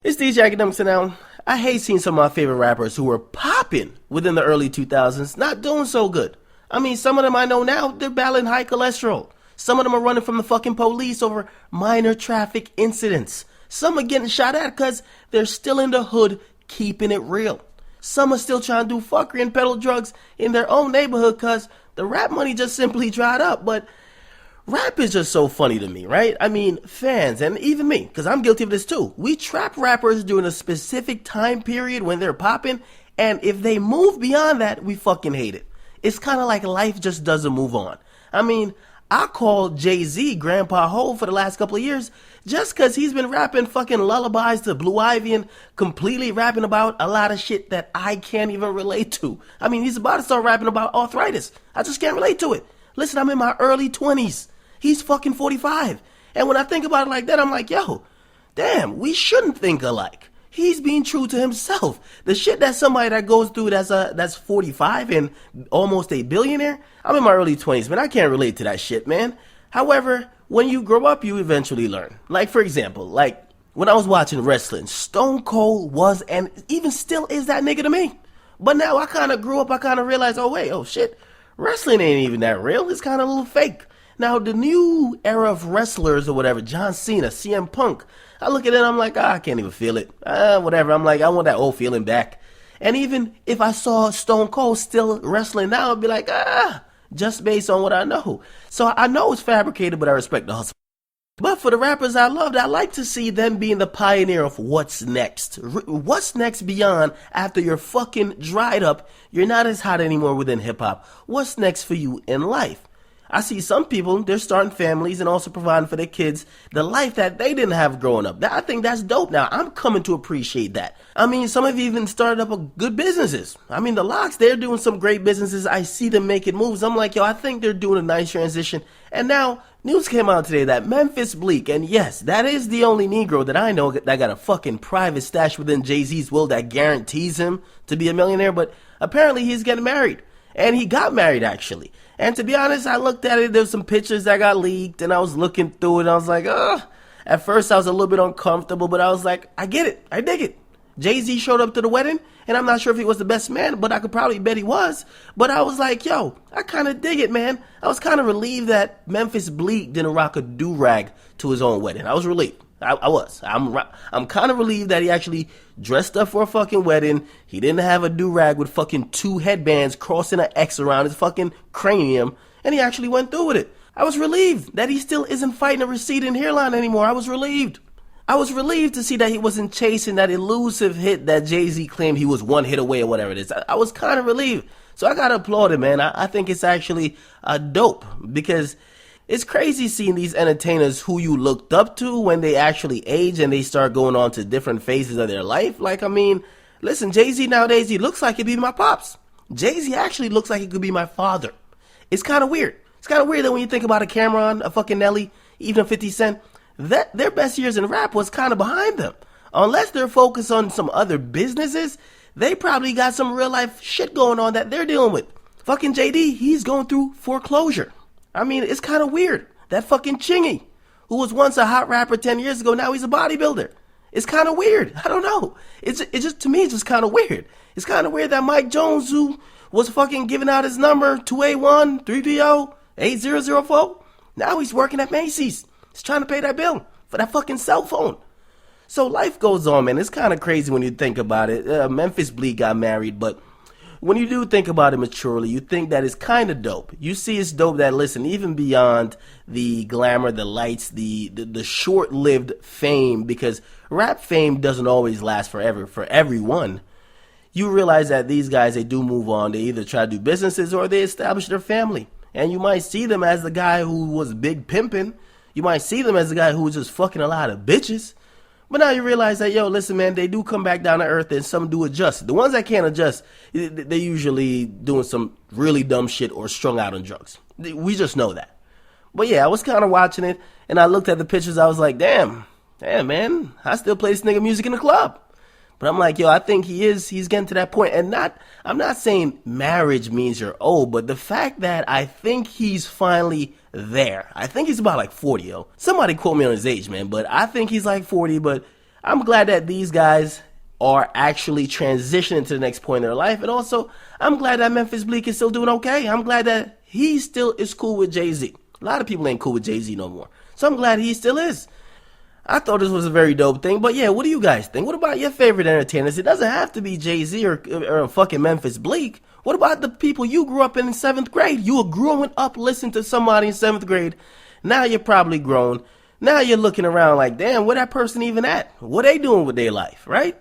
It's DJ Akademiks, and now I hate seeing some of my favorite rappers who were popping within the early 2000s not doing so good. I mean, some of them I know now, they're battling high cholesterol. Some of them are running from the fucking police over minor traffic incidents. Some are getting shot at because they're still in the hood keeping it real. Some are still trying to do fuckery and peddle drugs in their own neighborhood because the rap money just simply dried up. But rap is just so funny to me, right? I mean, fans, and even me, because I'm guilty of this too. We trap rappers during a specific time period when they're popping, and if they move beyond that, we fucking hate it. It's kind of like life just doesn't move on. I mean, I called Jay-Z Grandpa Ho for the last couple of years just because he's been rapping fucking lullabies to Blue Ivy and completely rapping about a lot of shit that I can't even relate to. I mean, he's about to start rapping about arthritis. I just can't relate to it. Listen, I'm in my early 20s. He's fucking 45. And when I think about it like that, I'm like, yo, damn, we shouldn't think alike. He's being true to himself. The shit that somebody that goes through that's 45 and almost a billionaire, I'm in my early 20s, man. I can't relate to that shit, man. However, when you grow up, you eventually learn. Like, for example, like when I was watching wrestling, Stone Cold was and even still is that nigga to me. But now I kind of grew up, I kind of realized, oh, wait, oh, shit, wrestling ain't even that real. It's kind of a little fake. Now, the new era of wrestlers or whatever, John Cena, CM Punk, I look at it, I'm like, I can't even feel it. Whatever. I'm like, I want that old feeling back. And even if I saw Stone Cold still wrestling now, I'd be like, just based on what I know. So I know it's fabricated, but I respect the hustle. But for the rappers I loved, I like to see them being the pioneer of what's next. What's next beyond after you're fucking dried up, you're not as hot anymore within hip-hop. What's next for you in life? I see some people, they're starting families and also providing for their kids the life that they didn't have growing up. I think that's dope now. I'm coming to appreciate that. I mean, some of you even started up good businesses. I mean, the Locks, they're doing some great businesses. I see them making moves. I'm like, yo, I think they're doing a nice transition. And now, news came out today that Memphis Bleek, and yes, that is the only Negro that I know that got a fucking private stash within Jay-Z's will that guarantees him to be a millionaire, but apparently he's getting married. And he got married, actually. And to be honest, I looked at it, there was some pictures that got leaked, and I was looking through it, and I was like, ugh. At first, I was a little bit uncomfortable, but I was like, I get it. I dig it. Jay-Z showed up to the wedding, and I'm not sure if he was the best man, but I could probably bet he was. But I was like, yo, I kind of dig it, man. I was kind of relieved that Memphis Bleek didn't rock a do-rag to his own wedding. I was relieved. I was. I'm kind of relieved that he actually dressed up for a fucking wedding. He didn't have a do-rag with fucking two headbands crossing an X around his fucking cranium, and he actually went through with it. I was relieved that he still isn't fighting a receding hairline anymore. I was relieved. I was relieved to see that he wasn't chasing that elusive hit that Jay-Z claimed he was one hit away or whatever it is. I was kind of relieved. So I gotta applaud him, man. I think it's actually dope because it's crazy seeing these entertainers who you looked up to when they actually age and they start going on to different phases of their life. Like, I mean, listen, Jay-Z nowadays, he looks like he'd be my pops. Jay-Z actually looks like he could be my father. It's kind of weird. It's kind of weird that when you think about a Cameron, a fucking Nelly, even a 50 Cent, that their best years in rap was kind of behind them. Unless they're focused on some other businesses, they probably got some real life shit going on that they're dealing with. Fucking JD, he's going through foreclosure. I mean, it's kind of weird. That fucking Chingy, who was once a hot rapper 10 years ago, now he's a bodybuilder. It's kind of weird. I don't know. It's just, to me, it's just kind of weird. It's kind of weird that Mike Jones, who was fucking giving out his number, 281-330-8004, now he's working at Macy's. He's trying to pay that bill for that fucking cell phone. So life goes on, man. It's kind of crazy when you think about it. Memphis Bleek got married, but when you do think about it maturely, you think that it's kind of dope. You see it's dope that, listen, even beyond the glamour, the lights, the short-lived fame, because rap fame doesn't always last forever for everyone. You realize that these guys, they do move on. They either try to do businesses or they establish their family. And you might see them as the guy who was big pimping. You might see them as the guy who was just fucking a lot of bitches. But now you realize that, yo, listen, man, they do come back down to earth and some do adjust. The ones that can't adjust, they're usually doing some really dumb shit or strung out on drugs. We just know that. But yeah, I was kind of watching it, and I looked at the pictures. I was like, damn, man, I still play this nigga music in the club. But I'm like, yo, I think he's getting to that point. And I'm not saying marriage means you're old, but the fact that I think he's finally there. I think he's about like 40, yo. Somebody quote me on his age, man, but I think he's like 40, but I'm glad that these guys are actually transitioning to the next point in their life. And also, I'm glad that Memphis Bleek is still doing okay. I'm glad that he still is cool with Jay-Z. A lot of people ain't cool with Jay-Z no more. So I'm glad he still is. I thought this was a very dope thing. But yeah, what do you guys think? What about your favorite entertainers? It doesn't have to be Jay-Z or fucking Memphis Bleek. What about the people you grew up in 7th grade? You were growing up listening to somebody in 7th grade. Now you're probably grown. Now you're looking around like, damn, where that person even at? What they doing with their life, right?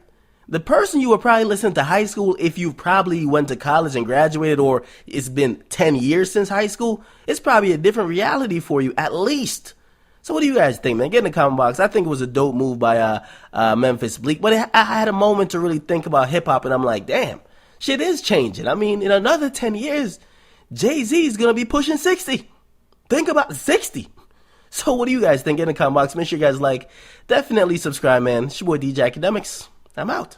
The person you were probably listening to high school, if you probably went to college and graduated, or it's been 10 years since high school, it's probably a different reality for you, at least. So what do you guys think, man? Get in the comment box. I think it was a dope move by Memphis Bleek, but I had a moment to really think about hip-hop, and I'm like, damn, shit is changing. I mean, in another 10 years, Jay-Z is going to be pushing 60. Think about 60. So what do you guys think? Get in the comment box. Make sure you guys like. Definitely subscribe, man. It's your boy DJ Akademiks. I'm out.